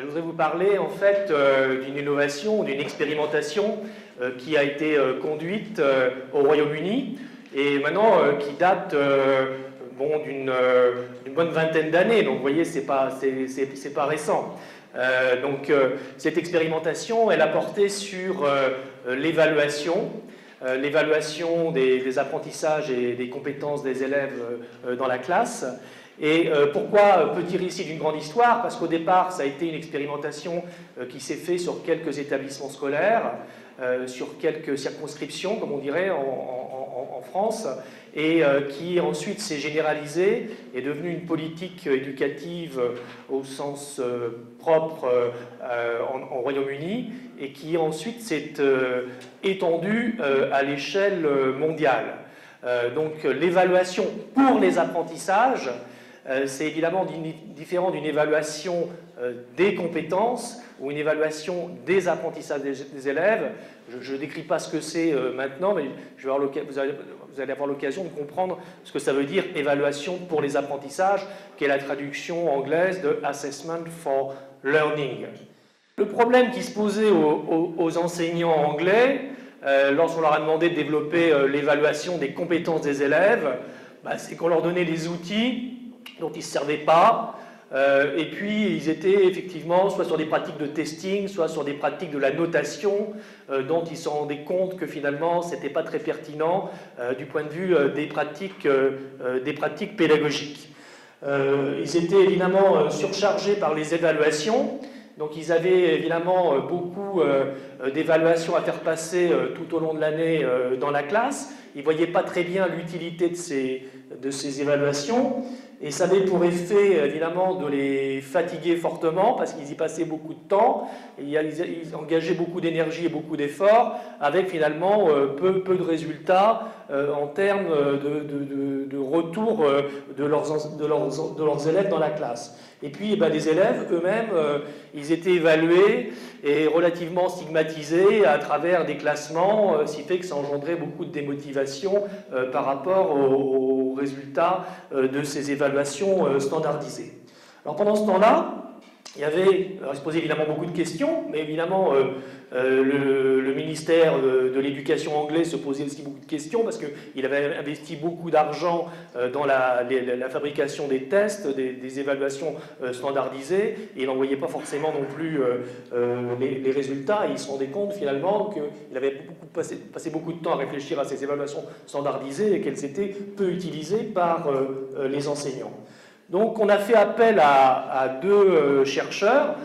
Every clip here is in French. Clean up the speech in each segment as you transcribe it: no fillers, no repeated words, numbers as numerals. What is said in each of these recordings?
Je voudrais vous parler en fait d'une innovation, d'une expérimentation qui a été conduite au Royaume-Uni et maintenant qui date d'une bonne vingtaine d'années. Donc vous voyez, c'est pas récent. Cette expérimentation, elle a porté sur l'évaluation des apprentissages et des compétences des élèves dans la classe. Et pourquoi peut dire ici d'une grande histoire? Parce qu'au départ, ça a été une expérimentation qui s'est faite sur quelques établissements scolaires, sur quelques circonscriptions, comme on dirait en France, et qui ensuite s'est généralisée, est devenue une politique éducative au sens propre en Royaume-Uni, et qui ensuite s'est étendue à l'échelle mondiale. Donc l'évaluation pour les apprentissages, c'est évidemment différent d'une évaluation des compétences ou une évaluation des apprentissages des élèves. Je ne décris pas ce que c'est maintenant, mais vous allez avoir l'occasion de comprendre ce que ça veut dire évaluation pour les apprentissages, qui est la traduction anglaise de Assessment for Learning. Le problème qui se posait aux enseignants anglais, lorsqu'on leur a demandé de développer l'évaluation des compétences des élèves, c'est qu'on leur donnait des outils dont ils ne se servaient pas, et puis ils étaient effectivement soit sur des pratiques de testing, soit sur des pratiques de la notation, dont ils se rendaient compte que finalement ce n'était pas très pertinent du point de vue des pratiques pédagogiques. Ils étaient évidemment surchargés par les évaluations. Donc ils avaient évidemment beaucoup d'évaluations à faire passer tout au long de l'année dans la classe. Ils ne voyaient pas très bien l'utilité de ces évaluations. Et ça avait pour effet évidemment de les fatiguer fortement parce qu'ils y passaient beaucoup de temps. Et ils engageaient beaucoup d'énergie et beaucoup d'efforts avec finalement peu de résultats en termes de retour de leurs élèves dans la classe. Et puis les élèves eux-mêmes, ils étaient évalués et relativement stigmatisés à travers des classements, ce qui fait que ça engendrait beaucoup de démotivation par rapport aux résultats de ces évaluations standardisées. Alors pendant ce temps-là, il se posait évidemment beaucoup de questions, mais évidemment le ministère de l'Éducation anglais se posait aussi beaucoup de questions parce qu'il avait investi beaucoup d'argent dans la fabrication des tests, des évaluations standardisées, et il n'en voyait pas forcément non plus les résultats, et il se rendait compte finalement qu'il avait passé beaucoup de temps à réfléchir à ces évaluations standardisées et qu'elles étaient peu utilisées par les enseignants. Donc on a fait appel à deux chercheurs,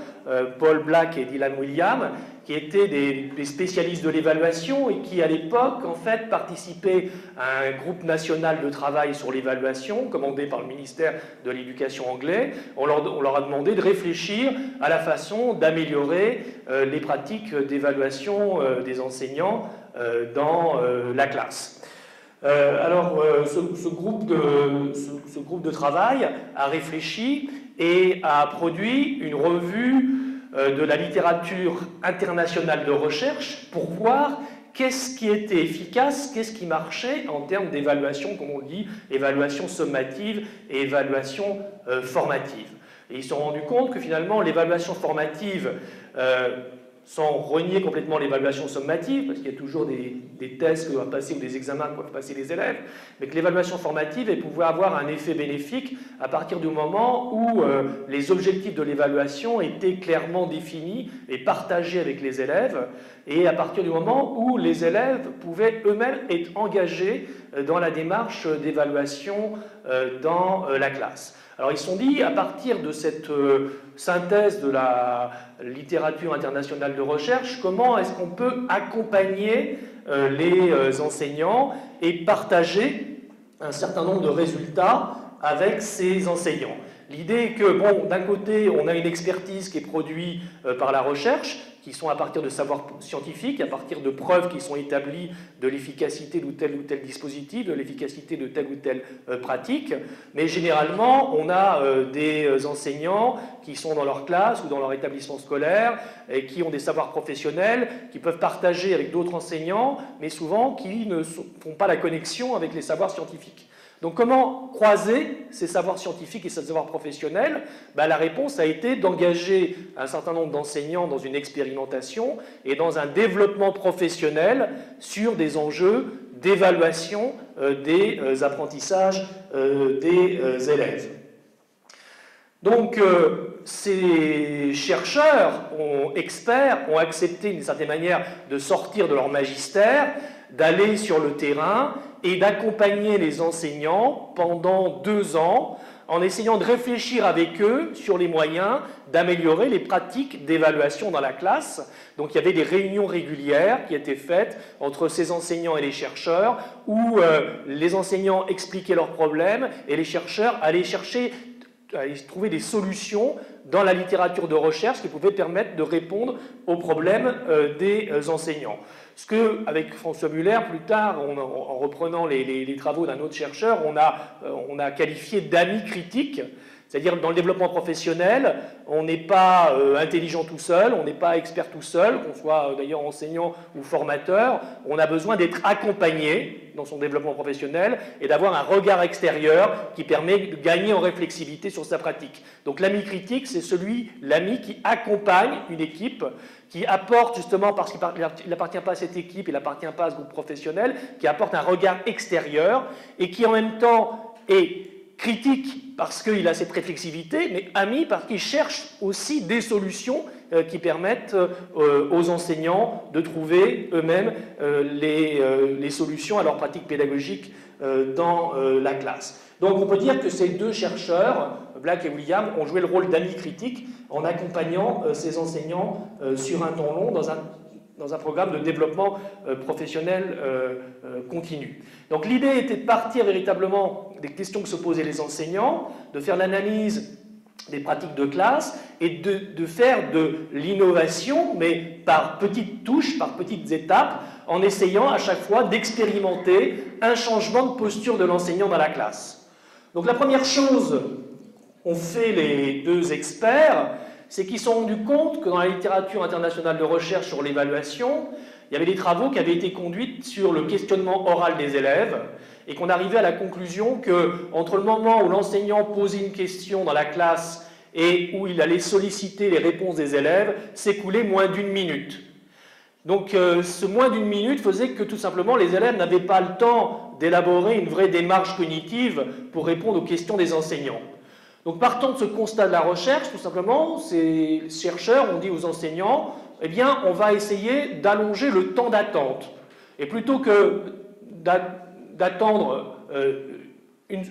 Paul Black et Dylan Williams, qui étaient des spécialistes de l'évaluation et qui à l'époque en fait participaient à un groupe national de travail sur l'évaluation commandé par le ministère de l'Éducation anglais. On leur a demandé de réfléchir à la façon d'améliorer les pratiques d'évaluation des enseignants dans la classe. Ce groupe de travail a réfléchi et a produit une revue de la littérature internationale de recherche pour voir qu'est-ce qui était efficace, qu'est-ce qui marchait en termes d'évaluation, comme on le dit, évaluation sommative et évaluation formative. Et ils se sont rendus compte que finalement l'évaluation formative, sans renier complètement l'évaluation sommative, parce qu'il y a toujours des tests que doivent passer ou des examens que doivent passer les élèves, mais que l'évaluation formative elle pouvait avoir un effet bénéfique à partir du moment où les objectifs de l'évaluation étaient clairement définis et partagés avec les élèves, et à partir du moment où les élèves pouvaient eux-mêmes être engagés dans la démarche d'évaluation dans la classe. Alors ils se sont dit, à partir de cette synthèse de la littérature internationale de recherche, comment est-ce qu'on peut accompagner les enseignants et partager un certain nombre de résultats avec ces enseignants. L'idée est que, d'un côté, on a une expertise qui est produite par la recherche, qui sont à partir de savoirs scientifiques, à partir de preuves qui sont établies de l'efficacité de tel ou tel dispositif, de l'efficacité de telle ou telle pratique. Mais généralement, on a des enseignants qui sont dans leur classe ou dans leur établissement scolaire et qui ont des savoirs professionnels, qui peuvent partager avec d'autres enseignants, mais souvent qui ne font pas la connexion avec les savoirs scientifiques. Donc comment croiser ces savoirs scientifiques et ces savoirs professionnels? La réponse a été d'engager un certain nombre d'enseignants dans une expérimentation et dans un développement professionnel sur des enjeux d'évaluation des apprentissages des élèves. Donc, ces chercheurs, experts, ont accepté d'une certaine manière de sortir de leur magistère, d'aller sur le terrain et d'accompagner les enseignants pendant 2 ans en essayant de réfléchir avec eux sur les moyens d'améliorer les pratiques d'évaluation dans la classe. Donc il y avait des réunions régulières qui étaient faites entre ces enseignants et les chercheurs où les enseignants expliquaient leurs problèmes et les chercheurs allaient trouver des solutions dans la littérature de recherche qui pouvaient permettre de répondre aux problèmes des enseignants. Ce que, avec François Muller, plus tard, en reprenant les travaux d'un autre chercheur, on a qualifié d'amis critiques. C'est-à-dire, dans le développement professionnel, on n'est pas intelligent tout seul, on n'est pas expert tout seul, qu'on soit d'ailleurs enseignant ou formateur. On a besoin d'être accompagné dans son développement professionnel et d'avoir un regard extérieur qui permet de gagner en réflexivité sur sa pratique. Donc l'ami critique, c'est l'ami qui accompagne une équipe, qui apporte justement, parce qu'il n'appartient pas à cette équipe, il n'appartient pas à ce groupe professionnel, qui apporte un regard extérieur et qui en même temps est critique parce qu'il a cette réflexivité, mais ami parce qu'il cherche aussi des solutions qui permettent aux enseignants de trouver eux-mêmes les solutions à leur pratique pédagogique dans la classe. Donc on peut dire que ces 2 chercheurs, Black et William, ont joué le rôle d'amis critiques en accompagnant ces enseignants sur un temps long dans un programme de développement professionnel continu. Donc l'idée était de partir véritablement des questions que se posaient les enseignants, de faire l'analyse des pratiques de classe et de faire de l'innovation, mais par petites touches, par petites étapes, en essayant à chaque fois d'expérimenter un changement de posture de l'enseignant dans la classe. Donc la première chose qu'ont fait les 2 experts, c'est qu'ils se sont rendus compte que dans la littérature internationale de recherche sur l'évaluation, il y avait des travaux qui avaient été conduits sur le questionnement oral des élèves et qu'on arrivait à la conclusion qu'entre le moment où l'enseignant posait une question dans la classe et où il allait solliciter les réponses des élèves, s'écoulait moins d'1 minute. Donc ce moins d'1 minute faisait que tout simplement les élèves n'avaient pas le temps d'élaborer une vraie démarche cognitive pour répondre aux questions des enseignants. Donc partant de ce constat de la recherche, tout simplement, ces chercheurs ont dit aux enseignants, eh bien, on va essayer d'allonger le temps d'attente. Et plutôt que d'attendre,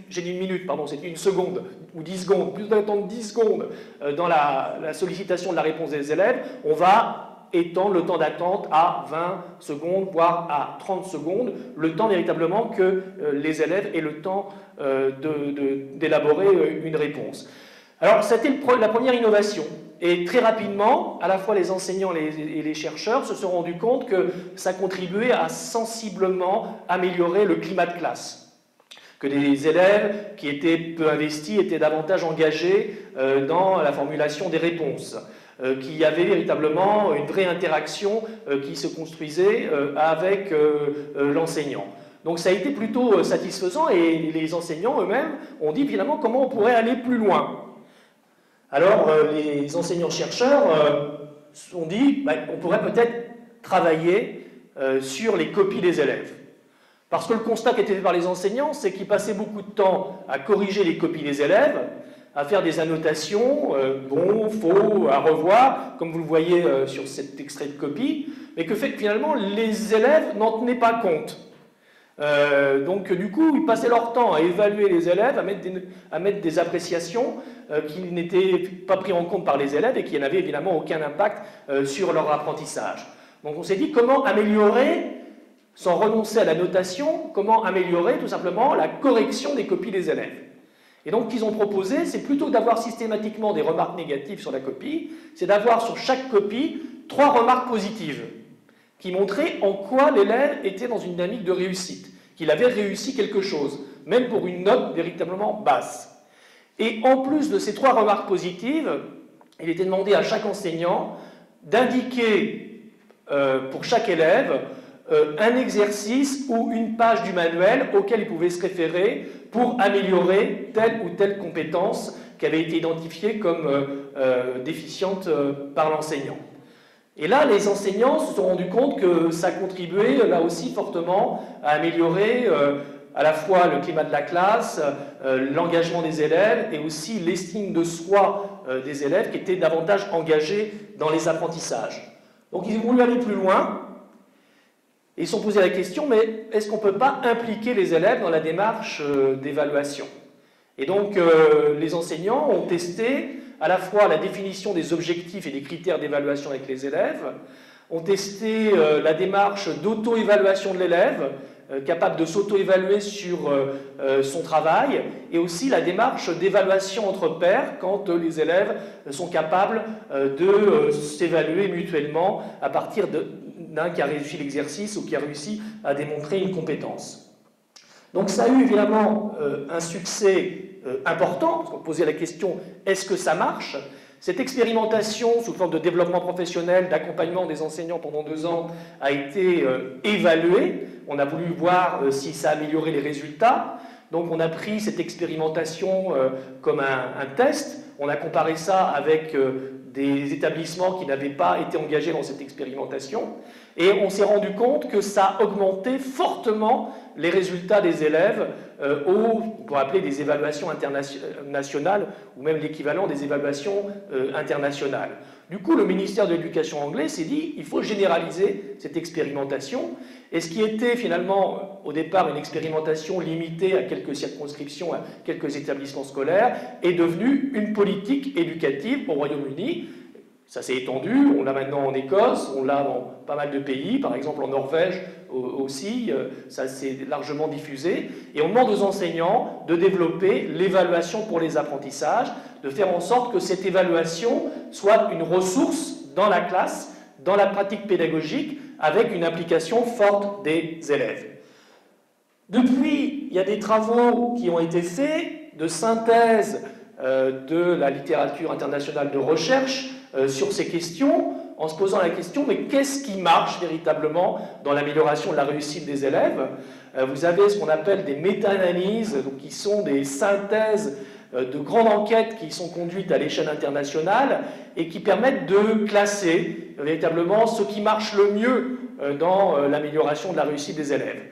j'ai dit 1 minute, pardon, c'est 1 seconde ou 10 secondes, plutôt d'attendre 10 secondes dans la sollicitation de la réponse des élèves, on va étendre le temps d'attente à 20 secondes, voire à 30 secondes, le temps véritablement que les élèves aient le temps d'élaborer une réponse. Alors, c'était la première innovation. Et très rapidement, à la fois les enseignants et les chercheurs se sont rendus compte que ça contribuait à sensiblement améliorer le climat de classe. Que les élèves qui étaient peu investis étaient davantage engagés dans la formulation des réponses. Qu'il y avait véritablement une vraie interaction qui se construisait avec l'enseignant. Donc ça a été plutôt satisfaisant et les enseignants eux-mêmes ont dit finalement comment on pourrait aller plus loin. Alors les enseignants-chercheurs ont dit on pourrait peut-être travailler sur les copies des élèves. Parce que le constat qui était fait par les enseignants, c'est qu'ils passaient beaucoup de temps à corriger les copies des élèves, à faire des annotations, bon, faux, à revoir, comme vous le voyez sur cet extrait de copie, mais que finalement les élèves n'en tenaient pas compte. Donc du coup, ils passaient leur temps à évaluer les élèves, à mettre des appréciations qui n'étaient pas prises en compte par les élèves et qui n'avaient évidemment aucun impact sur leur apprentissage. Donc on s'est dit comment améliorer, sans renoncer à la notation, comment améliorer tout simplement la correction des copies des élèves. Et donc, ce qu'ils ont proposé, c'est plutôt que d'avoir systématiquement des remarques négatives sur la copie, c'est d'avoir sur chaque copie 3 remarques positives qui montraient en quoi l'élève était dans une dynamique de réussite, qu'il avait réussi quelque chose, même pour une note véritablement basse. Et en plus de ces 3 remarques positives, il était demandé à chaque enseignant d'indiquer pour chaque élève un exercice ou une page du manuel auquel il pouvait se référer pour améliorer telle ou telle compétence qui avait été identifiée comme déficiente par l'enseignant. Et là, les enseignants se sont rendus compte que ça contribuait là aussi fortement à améliorer à la fois le climat de la classe, l'engagement des élèves et aussi l'estime de soi des élèves qui étaient davantage engagés dans les apprentissages. Donc ils ont voulu aller plus loin et ils se sont posé la question, mais est-ce qu'on ne peut pas impliquer les élèves dans la démarche d'évaluation? Et donc les enseignants ont testé à la fois la définition des objectifs et des critères d'évaluation avec les élèves, ont testé la démarche d'auto-évaluation de l'élève, capable de s'auto-évaluer sur son travail, et aussi la démarche d'évaluation entre pairs quand les élèves sont capables de s'évaluer mutuellement à partir d'un qui a réussi l'exercice ou qui a réussi à démontrer une compétence. Donc ça a eu évidemment un succès important, parce qu'on posait la question « est-ce que ça marche ?» Cette expérimentation sous forme de développement professionnel, d'accompagnement des enseignants pendant 2 ans a été évaluée. On a voulu voir si ça améliorait les résultats. Donc on a pris cette expérimentation comme un test. On a comparé ça avec des établissements qui n'avaient pas été engagés dans cette expérimentation. Et on s'est rendu compte que ça augmentait fortement les résultats des élèves on pourrait appeler des évaluations internationales ou même l'équivalent des évaluations internationales. Du coup, le ministère de l'Éducation anglais s'est dit il faut généraliser cette expérimentation. Et ce qui était finalement au départ une expérimentation limitée à quelques circonscriptions, à quelques établissements scolaires, est devenu une politique éducative au Royaume-Uni. Ça s'est étendu, on l'a maintenant en Écosse, on l'a dans pas mal de pays, par exemple en Norvège aussi, ça s'est largement diffusé. Et on demande aux enseignants de développer l'évaluation pour les apprentissages, de faire en sorte que cette évaluation soit une ressource dans la classe, dans la pratique pédagogique, avec une implication forte des élèves. Depuis, il y a des travaux qui ont été faits de synthèse de la littérature internationale de recherche sur ces questions, en se posant la question, mais qu'est-ce qui marche véritablement dans l'amélioration de la réussite des élèves? Vous avez ce qu'on appelle des méta-analyses, qui sont des synthèses de grandes enquêtes qui sont conduites à l'échelle internationale et qui permettent de classer véritablement ce qui marche le mieux dans l'amélioration de la réussite des élèves.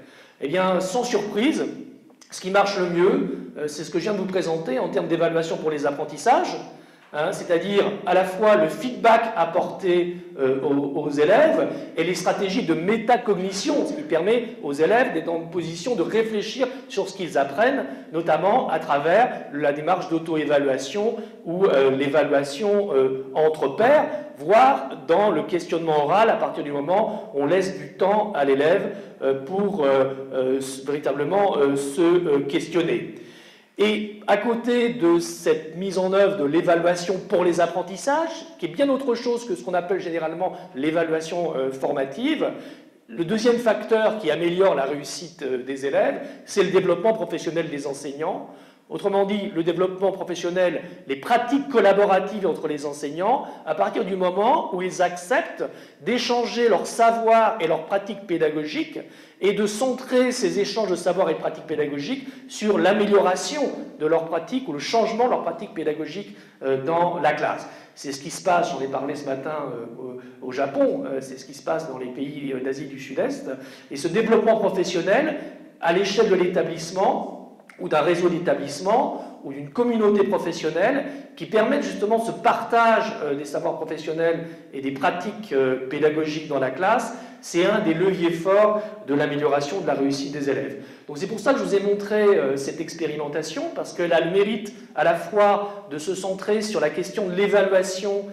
Eh bien, sans surprise, ce qui marche le mieux, c'est ce que je viens de vous présenter en termes d'évaluation pour les apprentissages, c'est-à-dire à la fois le feedback apporté aux élèves et les stratégies de métacognition, ce qui permet aux élèves d'être en position de réfléchir sur ce qu'ils apprennent, notamment à travers la démarche d'auto-évaluation ou l'évaluation entre pairs, voire dans le questionnement oral à partir du moment où on laisse du temps à l'élève pour véritablement se questionner. Et à côté de cette mise en œuvre de l'évaluation pour les apprentissages, qui est bien autre chose que ce qu'on appelle généralement l'évaluation formative, le deuxième facteur qui améliore la réussite des élèves, c'est le développement professionnel des enseignants. Autrement dit, le développement professionnel, les pratiques collaboratives entre les enseignants, à partir du moment où ils acceptent d'échanger leur savoir et leurs pratiques pédagogiques et de centrer ces échanges de savoir et de pratiques pédagogiques sur l'amélioration de leurs pratiques ou le changement de leurs pratiques pédagogiques dans la classe. C'est ce qui se passe, j'en ai parlé ce matin au Japon, c'est ce qui se passe dans les pays d'Asie du Sud-Est. Et ce développement professionnel, à l'échelle de l'établissement, ou d'un réseau d'établissements, ou d'une communauté professionnelle, qui permettent justement ce partage des savoirs professionnels et des pratiques pédagogiques dans la classe, c'est un des leviers forts de l'amélioration de la réussite des élèves. Donc c'est pour ça que je vous ai montré cette expérimentation, parce qu'elle a le mérite à la fois de se centrer sur la question de l'évaluation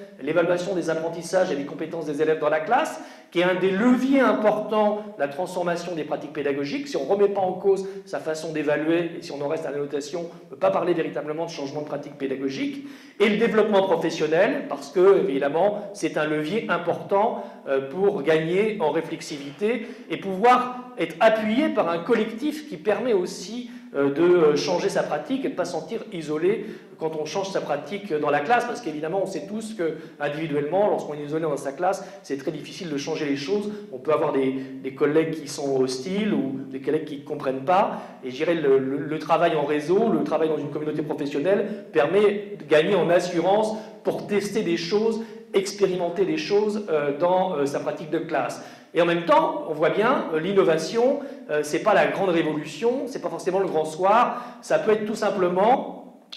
des apprentissages et des compétences des élèves dans la classe, qui est un des leviers importants de la transformation des pratiques pédagogiques. Si on ne remet pas en cause sa façon d'évaluer, et si on en reste à la notation, on ne peut pas parler véritablement de changement de pratique pédagogique. Et le développement professionnel, parce que, évidemment, c'est un levier important pour gagner en réflexivité et pouvoir être appuyé par un collectif qui permet aussi de changer sa pratique et de ne pas se sentir isolé quand on change sa pratique dans la classe, parce qu'évidemment, on sait tous que individuellement, lorsqu'on est isolé dans sa classe, c'est très difficile de changer les choses. On peut avoir des collègues qui sont hostiles ou des collègues qui ne comprennent pas. Et je dirais le travail en réseau, le travail dans une communauté professionnelle permet de gagner en assurance pour tester des choses, expérimenter des choses dans sa pratique de classe. Et en même temps, on voit bien, l'innovation, c'est pas la grande révolution, c'est pas forcément le grand soir, ça peut être tout simplement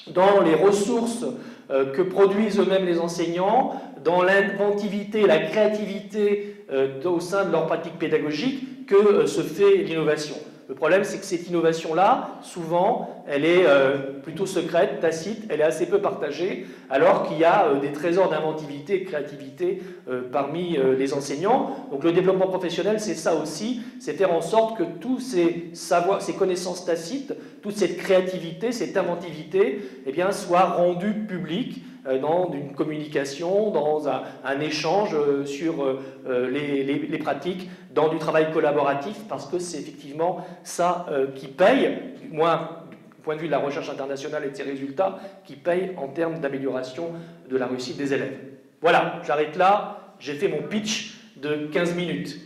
dans les ressources que produisent eux-mêmes les enseignants, dans l'inventivité, la créativité au sein de leur pratique pédagogique que se fait l'innovation. Le problème, c'est que cette innovation-là, souvent, elle est plutôt secrète, tacite, elle est assez peu partagée, alors qu'il y a des trésors d'inventivité et de créativité parmi les enseignants. Donc le développement professionnel, c'est ça aussi, c'est faire en sorte que tous ces savoirs, ces connaissances tacites, toute cette créativité, cette inventivité, eh bien, soient rendues publiques dans une communication, dans un échange sur les pratiques, dans du travail collaboratif, parce que c'est effectivement ça qui paye, moi, du point de vue de la recherche internationale et de ses résultats, qui paye en termes d'amélioration de la réussite des élèves. Voilà, j'arrête là, j'ai fait mon pitch de 15 minutes.